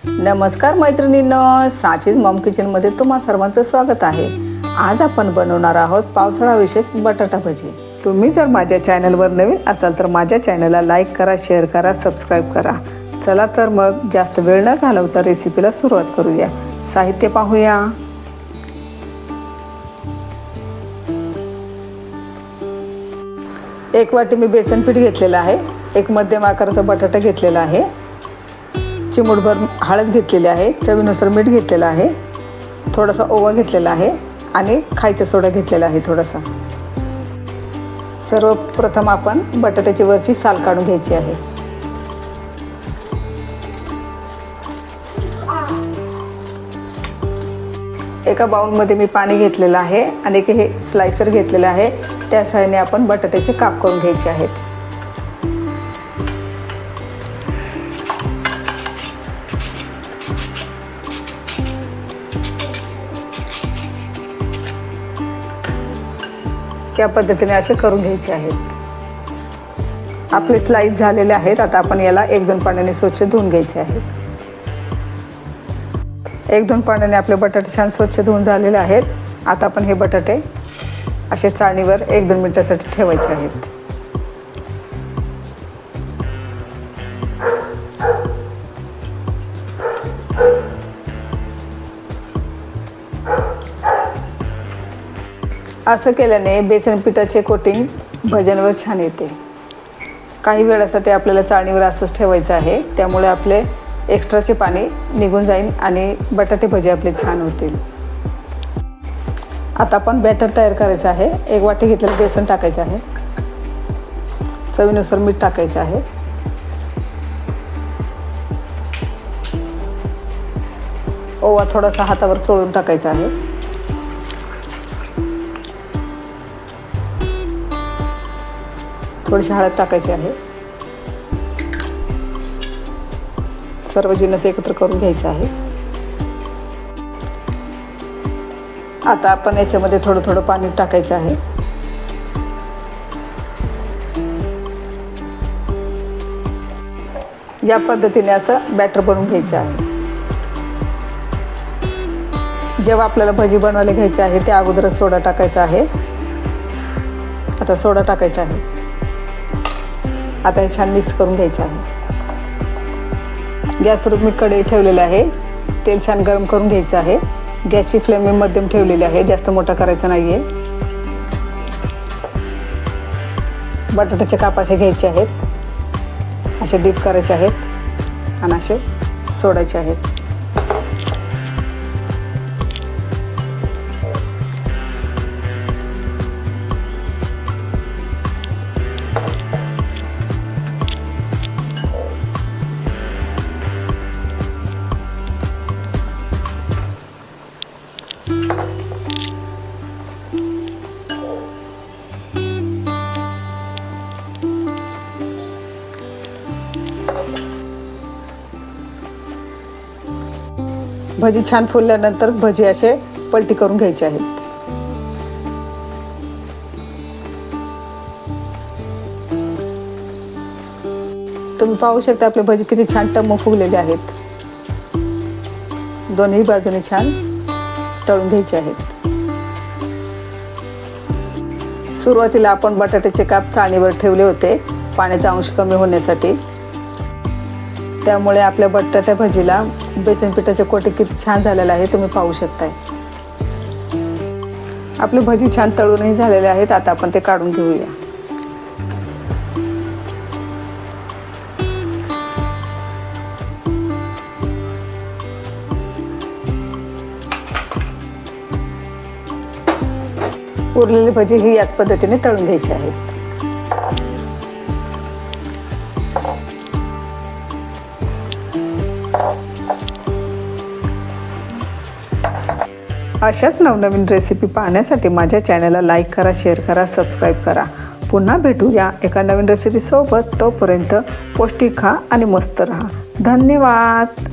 नमस्कार मैत्रिणींनो, साचीज मॉम किचनमध्ये तुम्हा सर्वांचं स्वागत आहे। आज आपण बनवणार आहोत पावसाळा विशेष बटाटा भजी। तुम्ही जर माझ्या चॅनलवर नवीन असाल तर माझ्या चॅनलला लाईक करा, शेअर करा, सबस्क्राइब करा। चला तर मग जास्त वेळ न घालवता रेसिपीला सुरुवात करूया। साहित्य पाहूया। एक वाटी मी बेसन पीठ घेतलेला आहे, एक मध्यम आकाराचा बटाटा घेतलेला आहे, चिमूटभर हळद घेतलेली आहे, चवीनुसार मीठ घेतलेलं आहे, थोडासा ओवा घेतलेला आहे आणि खायचा सोडा घेतलेला आहे थोडासा। सर्वप्रथम आपण बटाट्याची वरची साल काढून घ्यायची आहे। एका बाउलमध्ये मी पाणी घेतलेलं आहे आणि हे स्लायसर घेतलेलं आहे, त्या सहाय्याने आपण बटाट्याचे काप करून घ्यायचे आहेत। या पद्धतीने असे करून घ्यायचे आहेत। आपले स्लाइस झालेले आहेत। आता आपण याला 1-2 पाण्याने स्वच्छ धुवून घ्यायचे आहे। 1-2 पाण्याने आपले बटाटे छान स्वच्छ धुवून झालेले आहेत। आता आपण हे बटाटे असे चाळणीवर 1-2 मिनिटांसाठी ठेवायचे आहेत। असं केल्याने बेसन पिठाचे कोटिंग भज्यांवर छान येते। काही वेळासाठी आपल्याला चाळणीवर असंच ठेवायचं आहे, त्यामुळे आपले एक्स्ट्राचे पाणी निघून जाईल आणि बटाटे भजी आपले छान होतील। आता आपण बॅटर तयार करायचं आहे। 1 वाटी घेतलेलं बेसन टाकायचं आहे, चवीनुसार मीठ टाकायचं आहे, ओवा थोडासा हातावर चोळून टाकायचा आहे, थोडीशी हळद टाकायची आहे। सर्व जिन्नस एकत्र करून घ्यायचं आहे। आता आपण याच्यामध्ये थोडं थोडं पाणी टाकायचं आहे। या पद्धतीने असं बॅटर बनवून घ्यायचं आहे। जेव्हा आपल्याला भजी बनवायला घ्यायची आहे त्या अगोदरच सोडा टाकायचा आहे। आता सोडा टाकायचा आहे। आता हे छान मिक्स करून घ्यायचं आहे। गॅसवर मी कढई ठेवलेली आहे, तेल छान गरम करून घ्यायचं आहे। गॅसची फ्लेम मी मध्यम ठेवलेली आहे, जास्त मोठा करायचा नाहीये। बटाट्याचे काप असे घ्यायचे आहेत, असे डीप करायचे आहेत आणि असे सोडायचे आहेत। भजी छान फुलल्यानंतर भजी असे पलटी करून घ्यायचे आहेत। तुम्ही पाहू शकता आपले भजी किती छान टम्म फुगलेले आहेत। दोन्ही बाजूने छान तळून घ्यायचे आहेत। सुरुवातीला आपण बटाट्याचे काप चाळणीवर ठेवले होते पाण्याचा अंश कमी होण्यासाठी, त्यामुळे आपल्या बटाटा भजीला बेसन पिठाचे कोटिंग किती छान झालेलं आहे तुम्ही पाहू शकताय। आपले भजी छान तळूनही झालेले आहेत। आता आपण ते काढून घेऊया। उरलेली भजी ही याच पद्धतीने तळून घ्यायची आहेत। अशाच नवनवीन रेसिपी पाहण्यासाठी माझ्या चॅनलला लाईक करा, शेअर करा, सबस्क्राइब करा। पुन्हा भेटूया एका नवीन रेसिपी सोबत। तोपर्यंत पौष्टिक खा आणि मस्त रहा। धन्यवाद।